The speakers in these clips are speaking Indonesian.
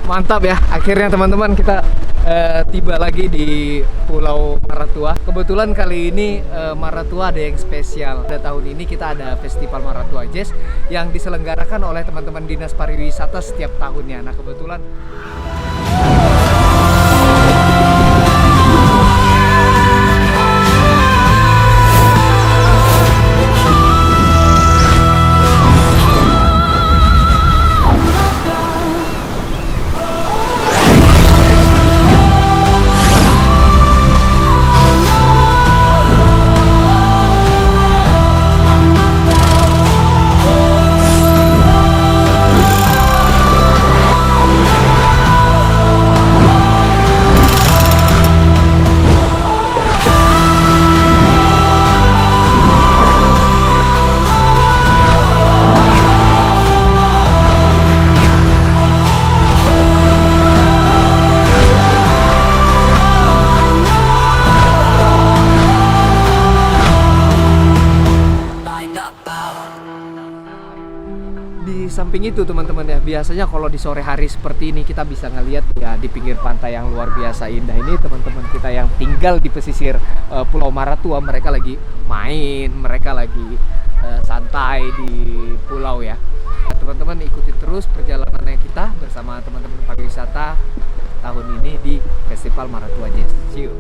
Mantap ya, akhirnya teman-teman kita tiba lagi di Pulau Maratua. Kebetulan kali ini Maratua ada yang spesial. Pada tahun ini kita ada Festival Maratua Jazz yang diselenggarakan oleh teman-teman Dinas Pariwisata setiap tahunnya. Nah kebetulan di samping itu teman-teman ya, biasanya kalau di sore hari seperti ini kita bisa ngelihat ya di pinggir pantai yang luar biasa indah ini, teman-teman kita yang tinggal di pesisir Pulau Maratua, mereka lagi main, mereka lagi santai di pulau ya. Teman-teman ikuti terus perjalanannya kita bersama teman-teman pariwisata tahun ini di Festival Maratua Jazz. See you.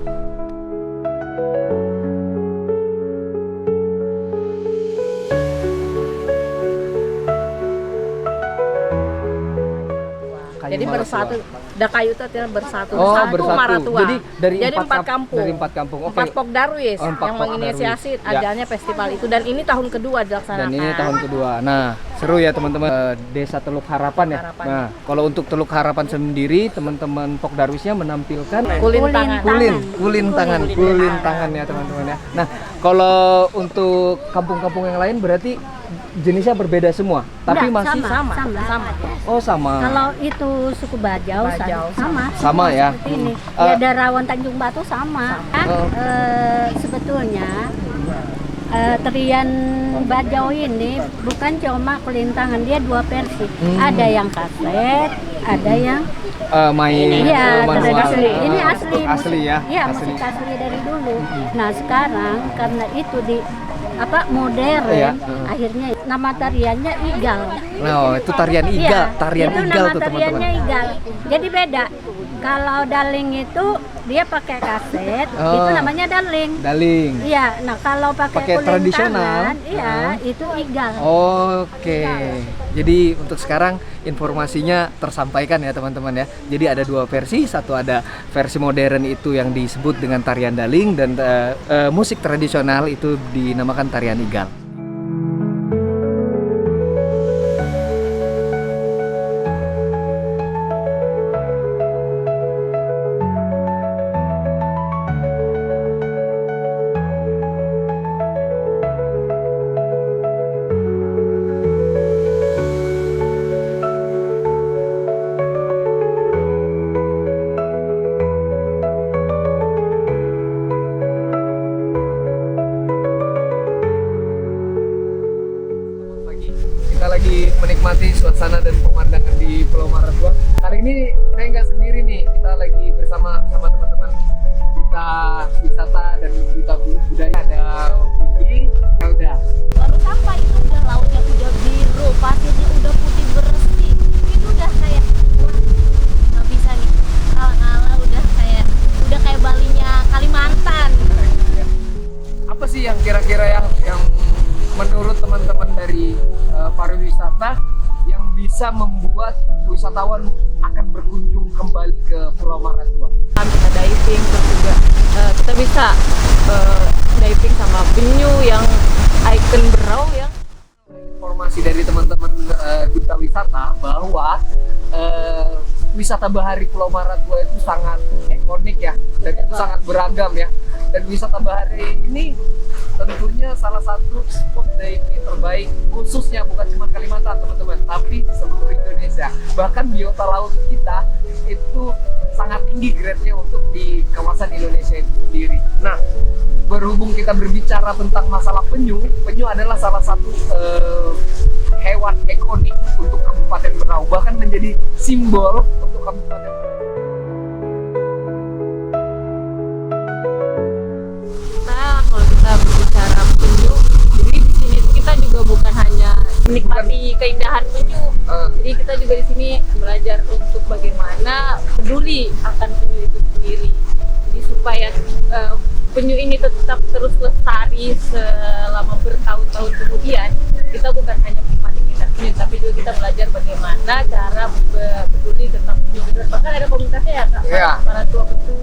Jadi bersatu, kayu itu artinya bersatu. Oh, bersatu Maratua. Jadi empat kampung. Dari 4 kampung. Oke. 4 Pokdarwis Empat yang Pokdarwis. menginisiasi adanya festival itu, dan ini tahun kedua dilaksanakan. Dan ini tahun kedua. Nah, seru ya teman-teman. Desa Teluk Harapan ya. Harapan. Nah, kalau untuk Teluk Harapan sendiri, teman-teman Pokdarwisnya menampilkan Kulin tangan. kulin tangan ya teman-teman ya. Nah, kalau untuk kampung-kampung yang lain berarti jenisnya berbeda semua, tapi Enggak, masih sama. Oh, sama. Kalau itu suku Bajau, sama. Sama ya. Seperti ini. Ya Darawan Tanjung Batu sama. Kan, sebetulnya tarian Bajau ini bukan cuma kulintangan, dia 2 versi. Ada yang kaset, ada yang main iya, manual. tradisi. Ini asli. Asli ya. Iya, musik asli dari dulu. Nah, sekarang karena itu modern, Iya. akhirnya nama tariannya igal. Nah, itu tarian igal, Iya, tarian itu igal nama tuh teman-teman. tariannya igal. Jadi beda. Kalau daling itu dia pakai kaset, itu namanya daling. Daling. Iya, nah kalau pakai tradisional, iya, itu igal. Oke. Jadi untuk sekarang informasinya tersampaikan ya teman-teman ya. Jadi ada 2 versi, satu ada versi modern itu yang disebut dengan tarian daling, dan musik tradisional itu dinamakan tarian igal. Kita lagi menikmati suasana dan pemandangan di Pulau Maratua. Kali ini saya nggak sendiri nih, kita lagi bersama teman-teman Duta Wisata dan Duta Budaya. Ada Vivi, udah. Baru sampai itu udah lautnya udah biru, pasirnya udah putih bersih. Itu udah kayak wah, nggak bisa nih. Ala-ala udah kayak Balinya Kalimantan. Apa sih yang kira-kira yang menurut teman-teman dari pariwisata yang bisa membuat wisatawan akan berkunjung kembali ke Pulau Maratua? Kita diving, terus juga kita bisa diving sama penyu yang ikon berau yang Informasi dari teman-teman Duta Wisata bahwa wisata bahari Pulau Maratua itu sangat ikonik ya, dan itu sangat beragam ya. Dan wisata bahari ini tentunya salah satu spot diving terbaik, khususnya bukan cuma Kalimantan teman-teman, tapi seluruh Indonesia. Bahkan biota laut kita itu sangat tinggi grade-nya untuk di kawasan Indonesia itu sendiri. Nah, berhubung kita berbicara tentang masalah penyu, penyu adalah salah satu hewan ikonik untuk Kabupaten Berau, bahkan menjadi simbol untuk Kabupaten Berau. Kalau kita berbicara penyu, jadi di sini kita juga bukan hanya menikmati keindahan penyu, jadi kita juga di sini belajar untuk bagaimana peduli akan penyu itu sendiri. Jadi supaya penyu ini tetap terus lestari selama bertahun-tahun kemudian, kita bukan hanya menikmati keindahan penyu, tapi juga kita belajar bagaimana cara peduli tentang penyu. Bahkan ada komunitasnya ya Kak, para tua penyu.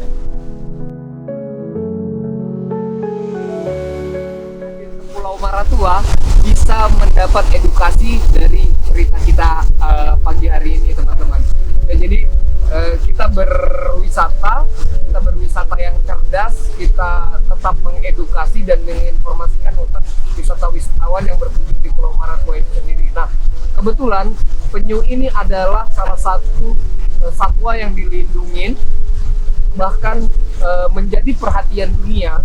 Pulau Maratua bisa mendapat edukasi dari cerita kita pagi hari ini, teman-teman. Ya, jadi kita berwisata yang cerdas, kita tetap mengedukasi dan menginformasikan untuk wisatawan yang berkunjung di Pulau Maratua itu sendiri. Nah, kebetulan penyu ini adalah salah satu satwa yang dilindungi, bahkan menjadi perhatian dunia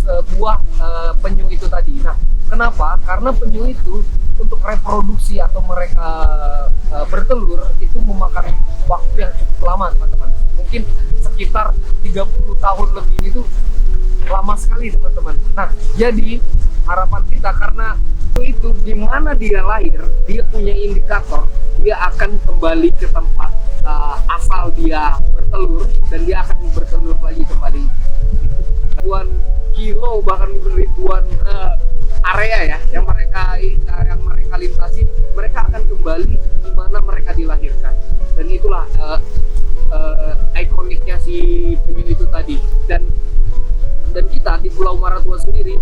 sebuah penyu itu tadi. Nah, kenapa? Karena penyu itu untuk reproduksi atau mereka bertelur itu memakan waktu yang cukup lama, teman-teman. Mungkin sekitar 30 tahun lebih, itu lama sekali, teman-teman. Nah, jadi harapan kita, karena itu di mana dia lahir, dia punya indikator, dia akan kembali ke tempat asal dia bertelur, dan dia akan bertelur lagi kembali. Ribuan kilo, bahkan ribuan area ya yang mereka lintasi, mereka akan kembali di mana mereka dilahirkan. Dan itulah ikoniknya si penyu itu tadi. Dan kita di Pulau Maratua sendiri,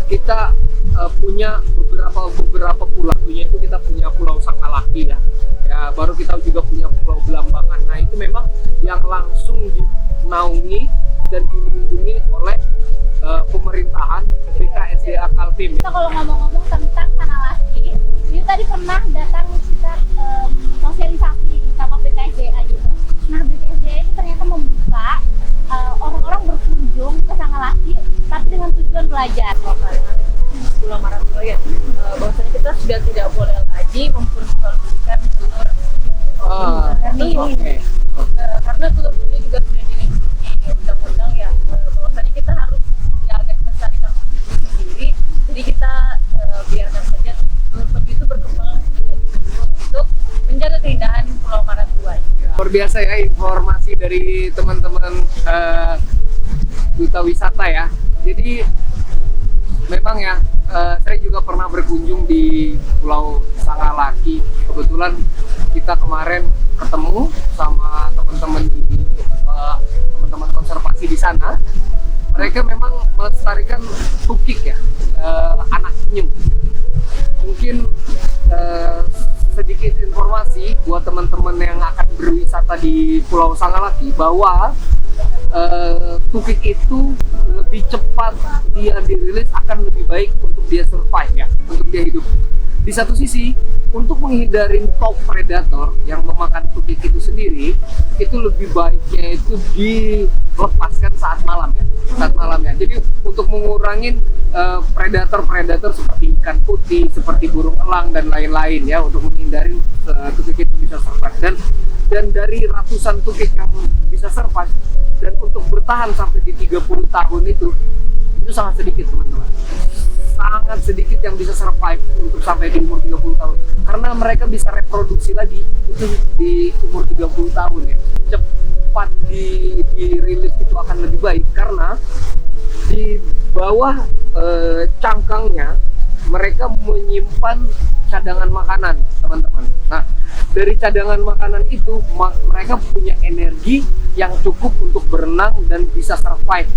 kita punya beberapa pulau. Itu kita punya Pulau Sakalaki ya, baru kita juga punya Pulau Belambangan. Nah, itu memang yang langsung dinaungi dan dilindungi oleh pemerintahan ketika SDA Kaltim. Kita kalau ngomong-ngomong tentang Sanalaki, ini tadi pernah datang kita sosialisasi sama BKSDA gitu. Nah, BKSDA ini ternyata membuka orang-orang berkunjung ke Sanalaki, tapi dengan tujuan belajar. Pulau Maratua ya, bahwasanya kita sudah tidak boleh lagi memperjualbelikan telur. Karena telur ini juga sudah dilindungi undang-undang ya, bahwasanya kita harus jaga melestarikan penyu sendiri. Jadi kita biarkan saja penyu itu berkembang menjadi penyu untuk menjaga keindahan Pulau Maratua. Luar biasa ya informasi dari teman-teman duta wisata ya. Jadi memang ya, saya juga pernah berkunjung di Pulau Sangalaki. Kebetulan kita kemarin ketemu sama teman-teman konservasi di sana. Mereka memang melestarikan tukik ya, anak penyu. Mungkin sedikit informasi buat teman-teman yang akan berwisata di Pulau Sangalaki, bahwa tukik itu lebih cepat dia dirilis, akan lebih baik untuk dia survive ya, untuk dia hidup. Di satu sisi, untuk menghindari top predator yang memakan tukik itu sendiri, itu lebih baiknya itu dilepaskan saat malam ya. Jadi untuk mengurangi predator seperti ikan putih, seperti burung elang dan lain-lain ya, untuk menghindari tukik itu bisa survive. Dan dari ratusan tukik yang bisa survive, dan untuk bertahan sampai di 30 tahun itu sangat sedikit, teman-teman. Sangat sedikit yang bisa survive untuk sampai di umur 30 tahun. Karena mereka bisa reproduksi lagi itu di umur 30 tahun ya. Cepat dirilis itu akan lebih baik, karena di bawah cangkangnya mereka menyimpan cadangan makanan, teman-teman. Nah, dari cadangan makanan itu mereka punya energi yang cukup untuk berenang dan bisa survive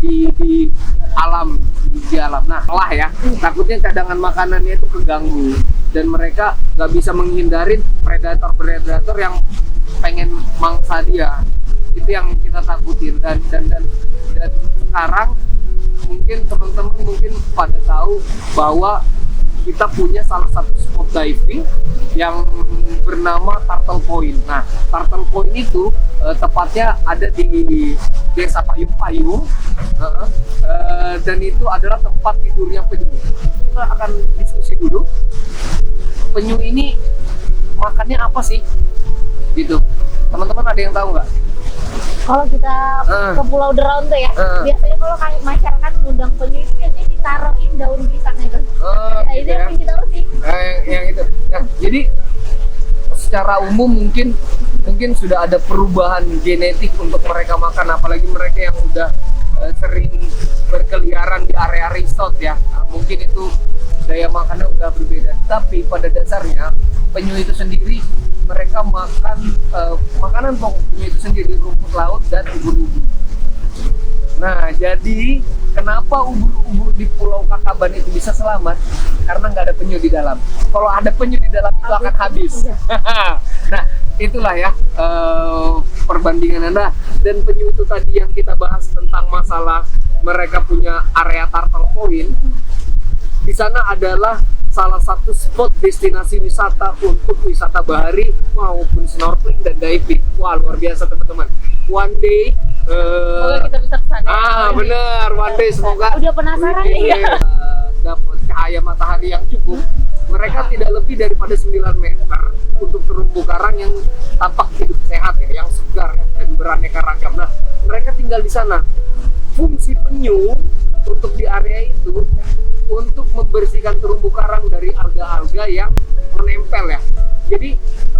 di alam. Nah, lah ya, takutnya cadangan makanannya itu keganggu dan mereka nggak bisa menghindari predator yang pengen mangsa dia. Itu yang kita takutin. Dan sekarang mungkin teman-teman pada tahu bahwa kita punya salah satu spot diving yang bernama Turtle Point. Nah, Turtle Point itu tepatnya ada di Desa Payung-Payung, dan itu adalah tempat tidurnya penyu. Kita akan diskusi dulu, penyu ini makannya apa sih? Gitu. Teman-teman ada yang tahu nggak? Kalau kita ke Pulau Deraun tuh ya, biasanya kalau kayak masyarakat ngundang penyu itu biasanya ditaruhin daun pisang itu. Itu Gitu yang kita tahu sih. yang itu. Nah, jadi secara umum mungkin sudah ada perubahan genetik untuk mereka makan, apalagi mereka yang udah sering berkeliaran di area resort ya. Nah, mungkin itu daya makannya udah berbeda. Tapi pada dasarnya penyu itu sendiri mereka makan makanan pokok penyu itu sendiri rumput laut dan ubur-ubur. Nah, jadi kenapa ubur-ubur di Pulau Kakaban itu bisa selamat? Karena nggak ada penyu di dalam. Kalau ada penyu di dalam itu akan habis. Nah, itulah ya perbandingan Anda. Dan penyu itu tadi yang kita bahas tentang masalah mereka punya area Turtle Point. Di sana adalah salah satu spot destinasi wisata untuk wisata bahari maupun snorkeling dan diving. Wah, luar biasa teman-teman. One day Semoga kita bisa kesana. bener, one day semoga Udah penasaran nih ya. dapat cahaya matahari yang cukup. Mereka tidak lebih daripada 9 meter untuk terumbu karang yang tampak hidup sehat ya, yang segar ya, dan beraneka ragam. Nah, mereka tinggal di sana. Fungsi penyu untuk di area itu untuk membersihkan terumbu karang dari alga-alga yang menempel ya. Jadi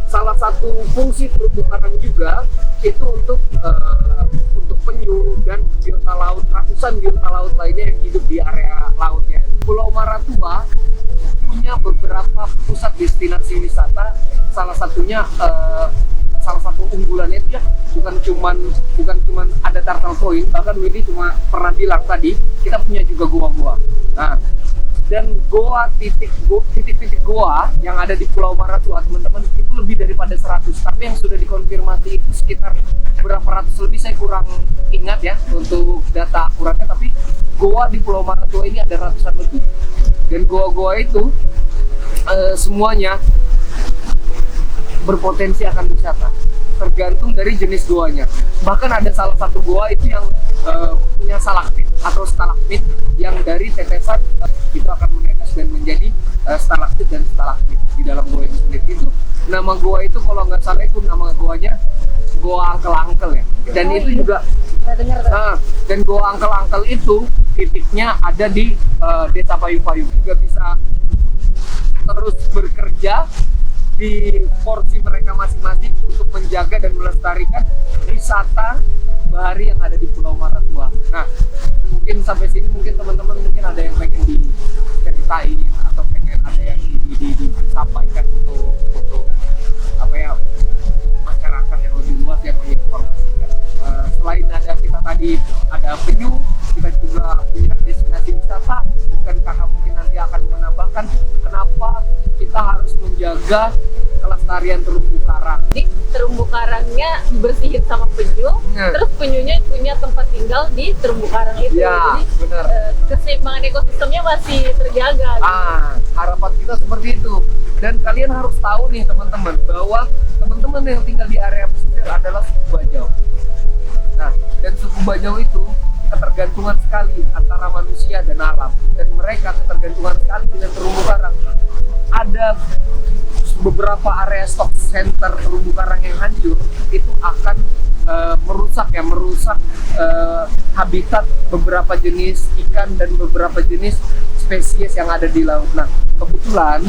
salah satu fungsi terumbu karang juga itu untuk penyu dan biota laut, ratusan biota laut lainnya yang hidup di area laut ya. Pulau Maratua punya beberapa pusat destinasi wisata, salah satunya salah satu unggulannya itu ya bukan cuman ada Turtle Point, bahkan Widi cuma pernah bilang tadi kita punya juga goa-goa. Nah, dan titik-titik goa yang ada di Pulau Maratua teman-teman itu lebih daripada 100, tapi yang sudah dikonfirmasi itu sekitar berapa ratus lebih, saya kurang ingat ya untuk data akuratnya, tapi goa di Pulau Maratua ini ada ratusan lebih. Dan goa-goa itu semuanya berpotensi akan wisata, tergantung dari jenis goanya. Bahkan ada salah satu goa itu yang punya stalaktit atau stalagmit yang dari tetesan itu akan menetes dan menjadi stalaktit dan stalagmit di dalam goa itu sendiri. Itu nama goa itu kalau nggak salah itu nama goanya Goa Angkel-Angkel ya. Dan itu juga dan Goa Angkel-Angkel itu titiknya ada di Desa Payung-Payung. Juga bisa terus bekerja di porsi mereka masing-masing untuk menjaga dan melestarikan wisata bahari yang ada di Pulau Maratua. Nah, mungkin sampai sini mungkin teman-teman mungkin ada yang pengen diceritain atau pengen ada yang disampaikan untuk apa ya, masyarakat yang lebih luas yang menginformasikan. Selain ada kita tadi ada penyu, kita juga punya destinasi wisata. Bukan karena mungkin nanti akan menambahkan kenapa kita harus menjaga kelestarian terumbu karang. Jadi terumbu karangnya dibersihin sama penyu, terus penyunya punya tempat tinggal di terumbu karang itu. Ya, jadi benar. Keseimbangan ekosistemnya masih terjaga. Harapan kita seperti itu. Dan kalian harus tahu nih teman-teman, bahwa teman-teman yang tinggal di area pesisir adalah suku Bajau. Nah, dan suku Bajau itu ketergantungan sekali antara manusia dan alam, dan mereka ketergantungan sekali dengan terumbu karang. Ada beberapa area stock center terumbu karang yang hancur, itu akan merusak habitat beberapa jenis ikan dan beberapa jenis spesies yang ada di laut. Nah, kebetulan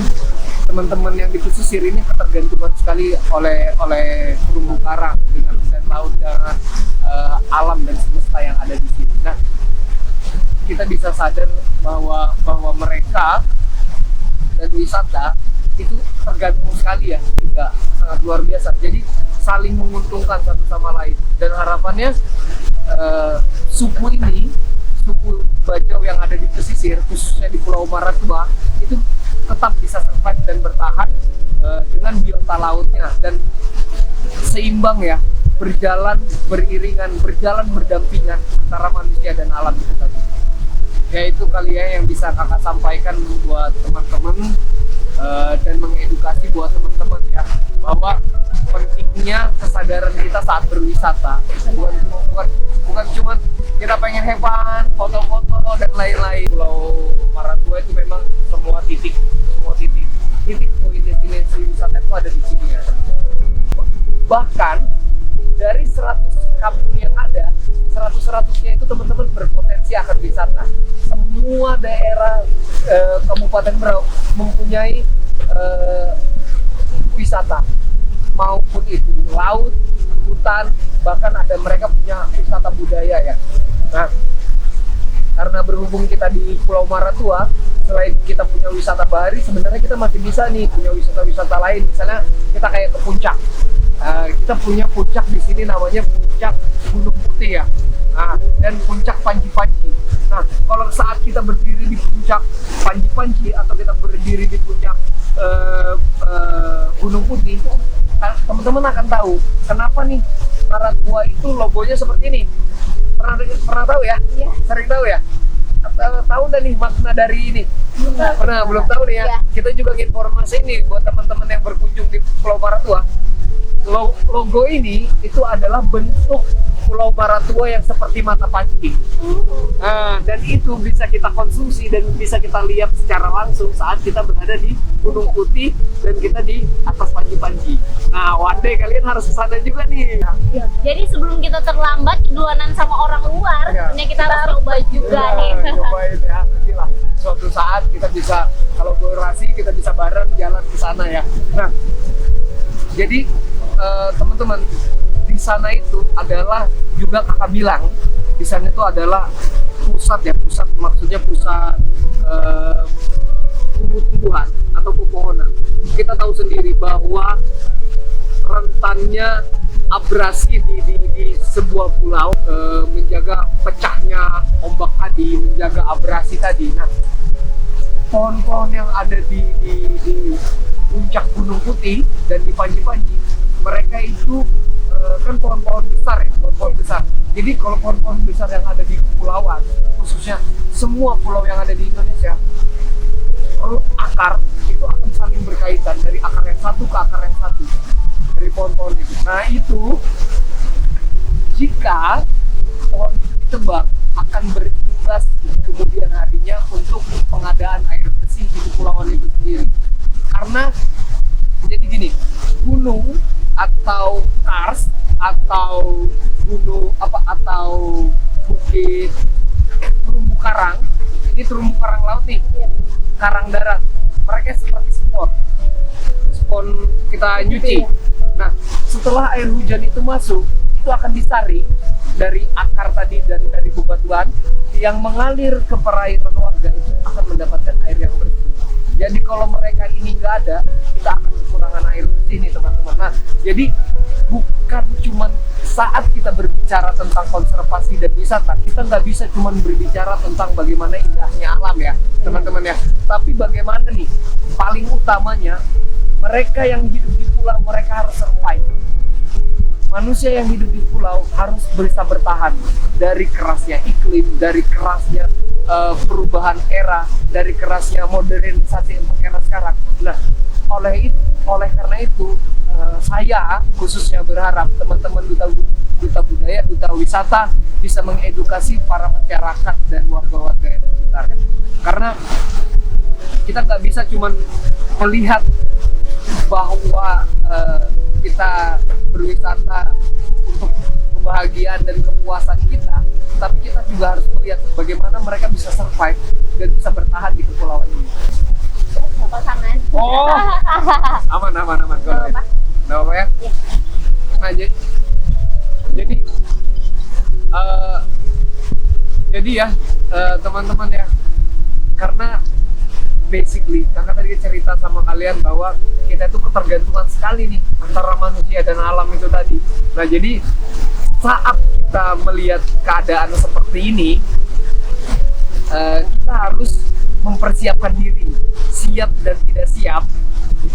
teman-teman yang di pesisir ini ketergantungan sekali oleh terumbu karang dengan laut dengan alam dan semesta yang ada di sini. Nah, kita bisa sadar bahwa mereka dan wisata itu tergantung sekali ya, juga sangat luar biasa. Jadi saling menguntungkan satu sama lain. Dan harapannya suku Bajau yang ada di pesisir, khususnya di Pulau Maratua, itu tetap bisa survive dan bertahan dengan biota lautnya, dan seimbang ya, berjalan beriringan, berjalan berdampingan antara manusia dan alam itu tadi. Ya itu kali ya yang bisa kakak sampaikan buat teman-teman dan mengedukasi buat teman-teman ya, bahwa pentingnya kesadaran kita saat berwisata. Bukan cuma kita pengen have fun, foto-foto dan lain-lain. Pulau Maratua itu memang semua titik poin destinasi wisata itu ada di sini ya. Bahkan dari 100 kampung yang ada, 100-100-nya itu teman-teman berpotensi akan wisata. Semua daerah Kabupaten Berau mempunyai wisata, maupun itu laut, hutan, bahkan ada mereka punya wisata budaya ya. Nah, karena berhubung kita di Pulau Maratua, selain kita punya wisata bahari, sebenarnya kita masih bisa nih punya wisata-wisata lain. Misalnya kita kayak ke puncak. Kita punya puncak di sini namanya Puncak Gunung Putih ya. Nah, dan Puncak Panji-Panji. Nah, kalau saat kita berdiri di Puncak Panji-Panji atau kita berdiri di Puncak Gunung Putih, teman-teman akan tahu kenapa nih Maratua itu logonya seperti ini. Pernah tahu ya? Iya. Sering tahu ya? Tahu nggak nih makna dari ini? Belum tahu nih ya. Iya. Kita juga informasi nih buat teman-teman yang berkunjung di Pulau Maratua. Logo ini itu adalah bentuk Pulau Maratua yang seperti mata pancing. Dan itu bisa kita konsumsi dan bisa kita lihat secara langsung saat kita berada di Gunung Putih dan kita di atas Panji-Panji. Nah, one day kalian harus kesana juga nih. Jadi sebelum kita terlambat duluanan sama orang luar, Iya. ini kita harus coba juga nih. Cobain ya, nantilah suatu saat kita bisa kolaborasi, kita bisa bareng jalan ke sana ya. Nah, jadi teman-teman, di sana itu adalah juga kakak bilang, di sana itu adalah pusat maksudnya pusat tumbuh-tumbuhan atau pepohonan. Kita tahu sendiri bahwa rentannya abrasi di sebuah pulau, menjaga pecahnya ombak tadi, menjaga abrasi tadi. Nah, pohon-pohon yang ada di puncak Gunung Putih dan di Panji-Panji, mereka itu kan pohon-pohon besar ya, pohon-pohon besar. Jadi kalau pohon-pohon besar yang ada di kepulauan, khususnya semua pulau yang ada di Indonesia, akar itu akan saling berkaitan dari akar yang satu ke akar yang satu dari pohon-pohon itu. Nah itu jika pohon itu ditebang akan berimbas di kemudian harinya untuk pengadaan air bersih di kepulauan itu sendiri. Karena jadi gini, gunung atau kars atau gunung atau bukit terumbu karang, ini terumbu karang laut nih, karang darat, mereka seperti spon kita nyuci. Nah, setelah air hujan itu masuk, itu akan disaring dari akar tadi dan dari bebatuan yang mengalir ke perairan warga, itu akan mendapatkan air yang bersih. Jadi kalau mereka ini nggak ada, kita akan kekurangan air bersih nih teman-teman. Nah, jadi bukan cuma saat kita berbicara tentang konservasi dan wisata, kita nggak bisa cuma berbicara tentang bagaimana indahnya alam ya teman-teman ya. Tapi bagaimana nih, paling utamanya mereka yang hidup di pulau, mereka harus survive. Manusia yang hidup di pulau harus bisa bertahan dari kerasnya iklim, dari kerasnya perubahan era, dari kerasnya modernisasi untuk era sekarang. Nah, oleh karena itu saya khususnya berharap teman-teman duta budaya, duta wisata bisa mengedukasi para masyarakat dan warga-warga yang sekitar. Karena kita nggak bisa cuma melihat bahwa kita berwisata untuk kebahagiaan dan kepuasan kita, tapi kita juga harus melihat bagaimana mereka bisa survive dan bisa bertahan di kepulauan ini. Pasangan. Oh, aman. Nggak apa ya? Nah, jadi ya teman-teman ya, karena basically kakak tadi cerita sama kalian bahwa kita itu ketergantungan sekali nih antara manusia dan alam itu tadi. Nah, jadi saat kita melihat keadaan seperti ini, kita harus mempersiapkan diri, siap dan tidak siap.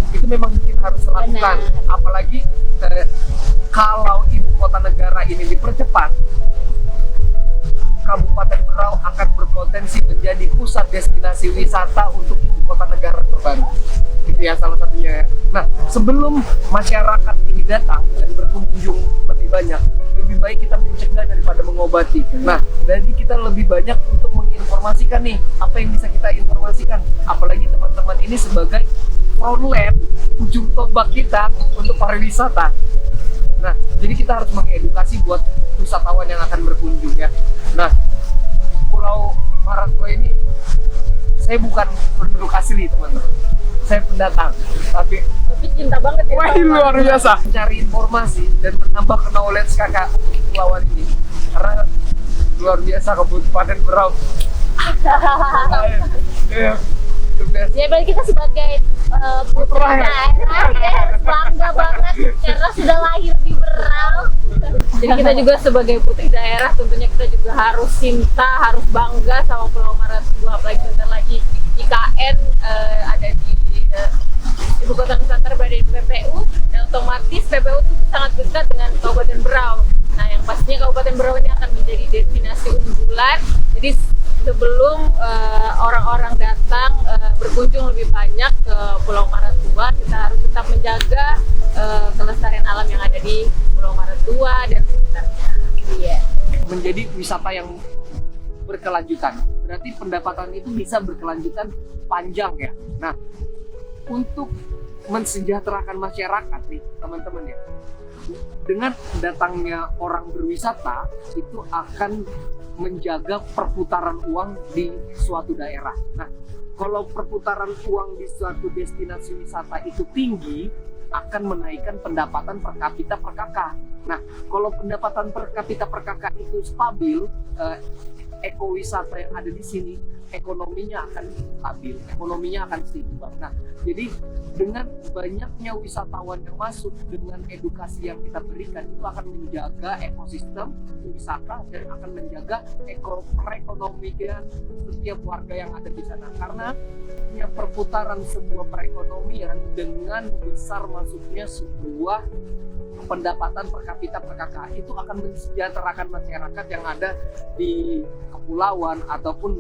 Itu memang kita harus lakukan. Apalagi kalau ibu kota negara ini dipercepat, Kabupaten Berau akan berpotensi menjadi pusat destinasi wisata untuk ibu kota negara terbaru. Itu ya salah satunya ya. Nah, sebelum masyarakat ini datang dan berkunjung lebih banyak, lebih baik kita mencegah daripada mengobati. Nah, jadi kita lebih banyak untuk menginformasikan nih, apa yang bisa kita informasikan. Apalagi teman-teman ini sebagai frontline, ujung tombak kita untuk pariwisata. Nah, jadi kita harus mengedukasi buat wisatawan yang akan berkunjung ya. Nah, Pulau Maratua ini, saya bukan penduduk asli teman-teman. Saya pendatang, tapi cinta banget ya. wah, luar biasa. Mencari informasi dan menambah knowledge kakak kepulauan ini. Karena luar biasa Kabupaten Berau. Iya, the best. Ya berarti kita sebagai putri Putra ya? daerah ya harus bangga banget karena sudah lahir di Berau. Jadi kita juga sebagai putri daerah tentunya kita juga harus cinta, harus bangga sama Pulau Maratua. Apalagi bentar lagi IKN ada di Ibu Kota Nusantara berada di PPU, dan otomatis PPU itu sangat dekat dengan Kabupaten Berau. Nah, yang pastinya Kabupaten Berau ini akan menjadi destinasi unggulan. Jadi sebelum orang-orang datang berkunjung lebih banyak ke Pulau Maratua, kita harus tetap menjaga kelestarian alam yang ada di Pulau Maratua dan sekitarnya. Iya. Menjadi wisata yang berkelanjutan. Berarti pendapatan itu bisa berkelanjutan panjang ya. Nah, untuk mensejahterakan masyarakat nih teman-teman ya, dengan datangnya orang berwisata itu akan menjaga perputaran uang di suatu daerah. Nah, kalau perputaran uang di suatu destinasi wisata itu tinggi, akan menaikkan pendapatan per kapita per kakak. Nah, kalau pendapatan per kapita per kakak itu stabil, ekowisata yang ada di sini ekonominya akan stabil, ekonominya akan seimbang. Nah, jadi dengan banyaknya wisatawan yang masuk, dengan edukasi yang kita berikan, itu akan menjaga ekosistem wisata dan akan menjaga perekonomian setiap warga yang ada di sana. Karena perputaran sebuah perekonomian dengan besar masuknya sebuah pendapatan per kapita per kakak itu akan mensejahterakan masyarakat yang ada di kepulauan ataupun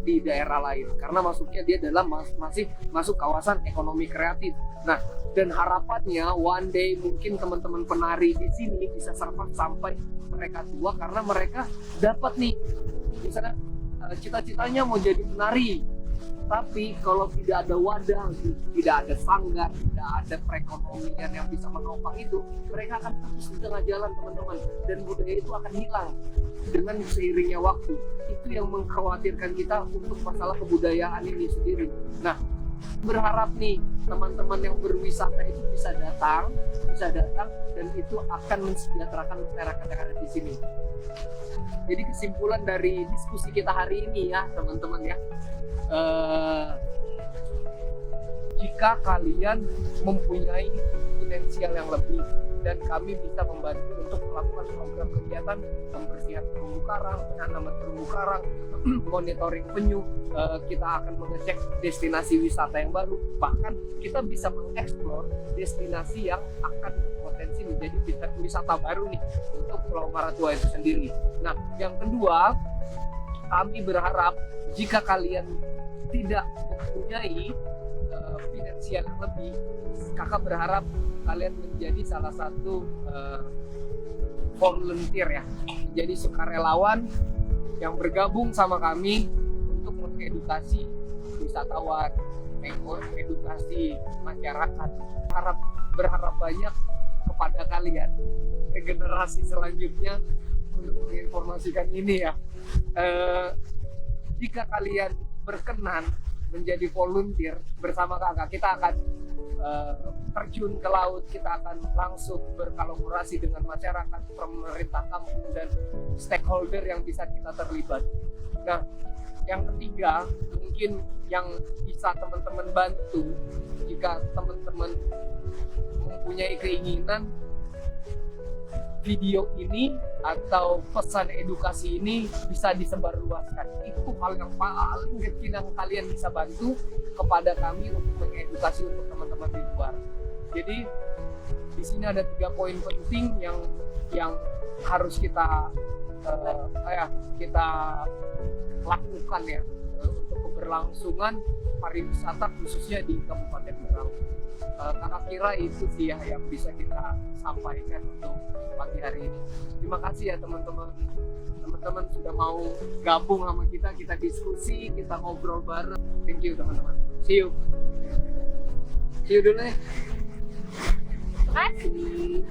di daerah lain, karena masuknya dia dalam masih masuk kawasan ekonomi kreatif. Nah, dan harapannya one day mungkin teman-teman penari di sini bisa survive sampai mereka tua, karena mereka dapat nih misalnya cita-citanya mau jadi penari, tapi kalau tidak ada wadah, tidak ada sanggar, tidak ada perekonomian yang bisa menopang itu, mereka akan putus di tengah jalan teman-teman, dan budaya itu akan hilang dengan seiringnya waktu. Itu yang mengkhawatirkan kita untuk masalah kebudayaan ini sendiri. Nah, berharap nih teman-teman yang berwisata itu bisa datang dan itu akan mensejahterakan masyarakat yang ada di sini. Jadi kesimpulan dari diskusi kita hari ini ya teman-teman ya, jika kalian mempunyai potensial yang lebih dan kami bisa membantu untuk melakukan program kegiatan pembersihan terumbu karang, penanaman terumbu karang, monitoring penyu, kita akan mengecek destinasi wisata yang baru, bahkan kita bisa mengeksplor destinasi yang akan berpotensi menjadi wisata baru nih untuk Pulau Maratua itu sendiri. Nah, yang kedua, kami berharap jika kalian tidak mempunyai finansial yang lebih, kakak berharap kalian menjadi salah satu volunteer ya, menjadi sukarelawan yang bergabung sama kami untuk mengedukasi wisatawan, edukasi masyarakat. Berharap banyak kepada kalian generasi selanjutnya untuk menginformasikan ini ya. Jika kalian berkenan menjadi volunteer bersama kakak, kita akan terjun ke laut, kita akan langsung berkolaborasi dengan masyarakat, pemerintah kampung dan stakeholder yang bisa kita terlibat. Nah, yang ketiga mungkin yang bisa teman-teman bantu, jika teman-teman mempunyai keinginan video ini atau pesan edukasi ini bisa disebarluaskan. Itu hal yang paling kecil yang kalian bisa bantu kepada kami untuk mengedukasi untuk teman-teman di luar. Jadi di sini ada 3 poin penting yang harus kita kita lakukan ya untuk keberlangsungan pariwisata khususnya di Kabupaten Berau. Kakak kira itu sih ya yang bisa kita sampaikan untuk pagi hari ini. Terima kasih ya teman-teman sudah mau gabung sama kita diskusi, kita ngobrol bareng. Thank you teman-teman. See you dulu ya. Terima kasih.